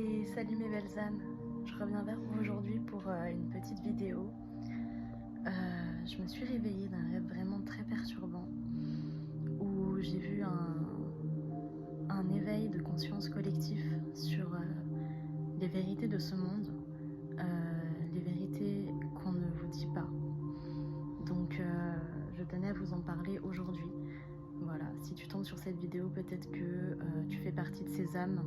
Et salut mes belles âmes, je reviens vers vous aujourd'hui pour une petite vidéo. Je me suis réveillée d'un rêve vraiment très perturbant où j'ai vu un éveil de conscience collectif sur les vérités de ce monde, les vérités qu'on ne vous dit pas. Donc je tenais à vous en parler aujourd'hui. Voilà, si tu tombes sur cette vidéo, peut-être que tu fais partie de ces âmes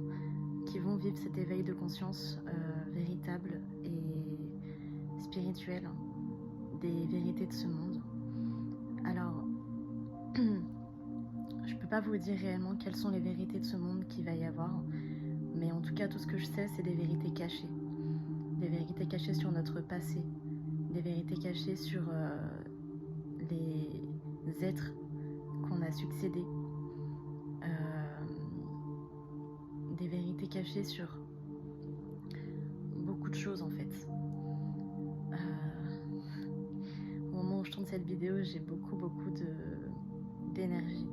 qui vont vivre cet éveil de conscience véritable et spirituel des vérités de ce monde. Alors, je peux pas vous dire réellement quelles sont les vérités de ce monde qu'il va y avoir, mais en tout cas tout ce que je sais, c'est des vérités cachées. Des vérités cachées sur notre passé, des vérités cachées sur les êtres qu'on a succédés, des vérités cachées sur beaucoup de choses en fait. Au moment où je tourne cette vidéo, j'ai beaucoup d'énergie,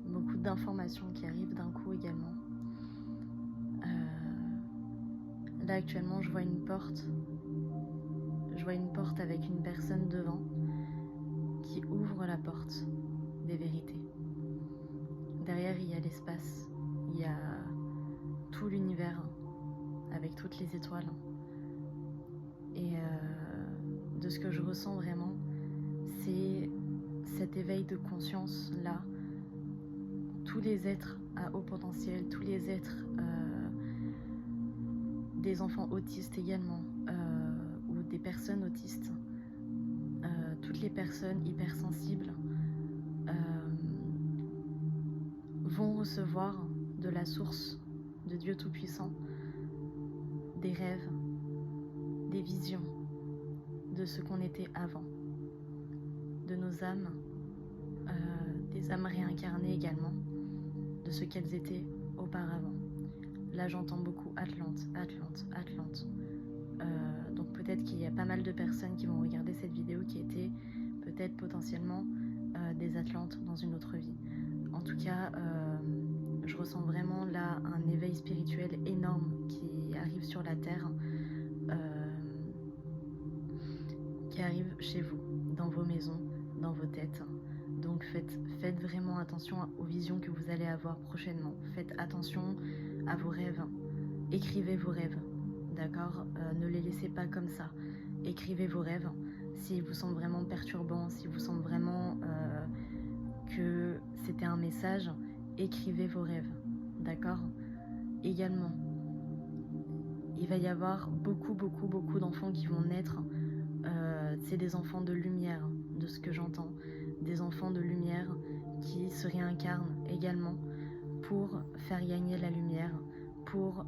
beaucoup d'informations qui arrivent d'un coup également. Là actuellement je vois une porte avec une personne devant qui ouvre la porte des vérités. Derrière il y a l'espace, il y a tout l'univers avec toutes les étoiles. Et de ce que je ressens vraiment, c'est cet éveil de conscience là. Tous les êtres à haut potentiel, tous les êtres, des enfants autistes également, ou des personnes autistes, toutes les personnes hypersensibles vont recevoir de la source de Dieu Tout-Puissant des rêves, des visions de ce qu'on était avant, de nos âmes, des âmes réincarnées également, de ce qu'elles étaient auparavant. Là j'entends beaucoup Atlante. Donc peut-être qu'il y a pas mal de personnes qui vont regarder cette vidéo qui étaient peut-être potentiellement des Atlantes dans une autre vie. En tout cas, je ressens vraiment là un éveil spirituel énorme qui arrive sur la terre, qui arrive chez vous, dans vos maisons, dans vos têtes. Donc faites vraiment attention aux visions que vous allez avoir prochainement. Faites attention à vos rêves. Écrivez vos rêves, d'accord? Ne les laissez pas comme ça. Écrivez vos rêves. S'ils vous semblent vraiment perturbants, s'ils vous semblent vraiment que c'était un message, écrivez vos rêves, d'accord? Également, il va y avoir beaucoup d'enfants qui vont naître. C'est des enfants de lumière, de ce que j'entends. Des enfants de lumière qui se réincarnent également pour faire gagner la lumière, pour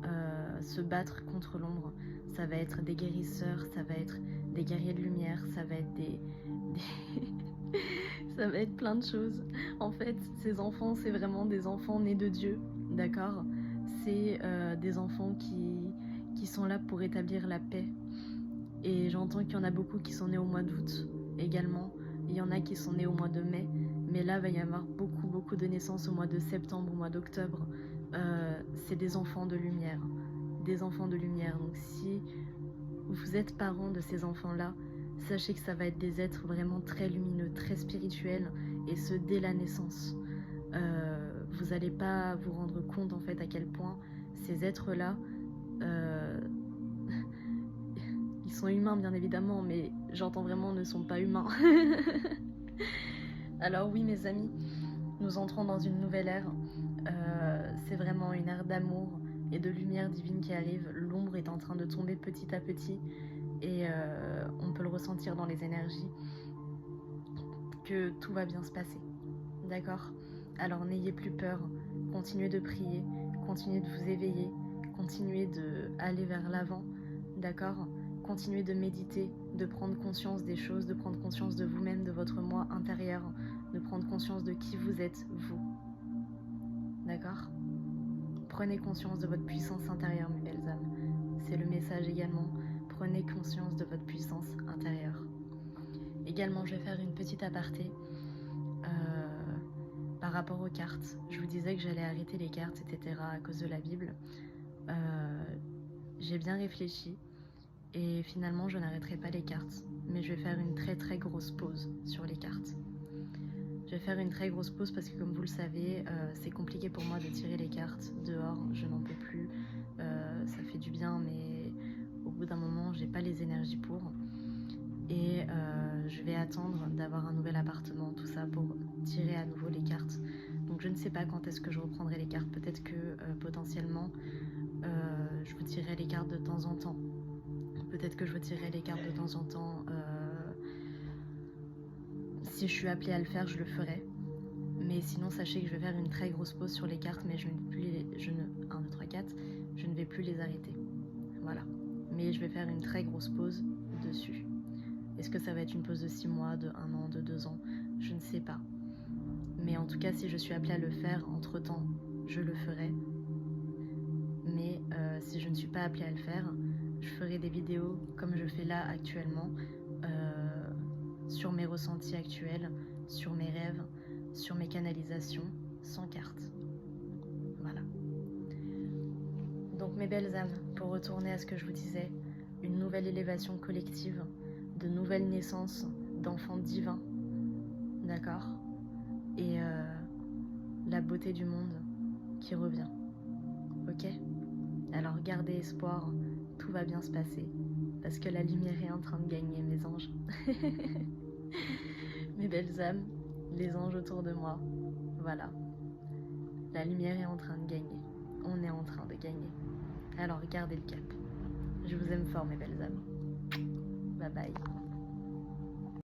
se battre contre l'ombre. Ça va être des guérisseurs, ça va être des guerriers de lumière, ça va être des... ça va être plein de choses. En fait, ces enfants, c'est vraiment des enfants nés de Dieu, d'accord? C'est des enfants qui sont là pour établir la paix. Et j'entends qu'il y en a beaucoup qui sont nés au mois d'août également. Il y en a qui sont nés au mois de mai. Mais là, il va y avoir beaucoup de naissances au mois de septembre, au mois d'octobre. C'est des enfants de lumière. Des enfants de lumière. Donc si vous êtes parents de ces enfants-là, sachez que ça va être des êtres vraiment très lumineux, très spirituels. Et ce, dès la naissance. Vous n'allez pas vous rendre compte en fait à quel point ces êtres-là... ils sont humains bien évidemment, mais j'entends vraiment ne sont pas humains. Alors oui mes amis, nous entrons dans une nouvelle ère. C'est vraiment une ère d'amour et de lumière divine qui arrive. L'ombre est en train de tomber petit à petit et on peut le ressentir dans les énergies que tout va bien se passer. D'accord? Alors n'ayez plus peur, continuez de prier, continuez de vous éveiller, continuez d'aller vers l'avant. D'accord? Continuez de méditer, de prendre conscience des choses, de prendre conscience de vous-même, de votre moi intérieur, de prendre conscience de qui vous êtes, vous. D'accord? Prenez conscience de votre puissance intérieure, mes belles âmes. C'est le message également. Prenez conscience de votre puissance intérieure. Également, je vais faire une petite aparté par rapport aux cartes, je vous disais que j'allais arrêter les cartes, etc. à cause de la Bible. J'ai bien réfléchi et finalement je n'arrêterai pas les cartes, mais je vais faire une très très grosse pause sur les cartes. Je vais faire une très grosse pause parce que comme vous le savez, c'est compliqué pour moi de tirer les cartes dehors, je n'en peux plus. Ça fait du bien, mais au bout d'un moment, j'ai pas les énergies pour. Et je vais attendre d'avoir un nouvel appartement, tout ça, pour tirer à nouveau les cartes. Donc je ne sais pas quand est-ce que je reprendrai les cartes. Peut-être que potentiellement, je vous tirerai les cartes de temps en temps. Peut-être que je vous tirerai les cartes de temps en temps. Si je suis appelée à le faire, je le ferai. Mais sinon, sachez que je vais faire une très grosse pause sur les cartes, mais je ne vais plus les arrêter. Voilà. Mais je vais faire une très grosse pause dessus. Est-ce que ça va être une pause de 6 mois, de 1 an, de 2 ans? Je ne sais pas. Mais en tout cas, si je suis appelée à le faire entre-temps, je le ferai. Mais si je ne suis pas appelée à le faire, je ferai des vidéos comme je fais là actuellement, sur mes ressentis actuels, sur mes rêves, sur mes canalisations, sans carte. Voilà. Donc mes belles âmes, pour retourner à ce que je vous disais, une nouvelle élévation collective, de nouvelles naissances d'enfants divins, d'accord? Et la beauté du monde qui revient, ok? Alors gardez espoir, tout va bien se passer, parce que la lumière est en train de gagner, mes anges. Mes belles âmes, les anges autour de moi, voilà. La lumière est en train de gagner, on est en train de gagner. Alors gardez le cap. Je vous aime fort, mes belles âmes. Bye bye.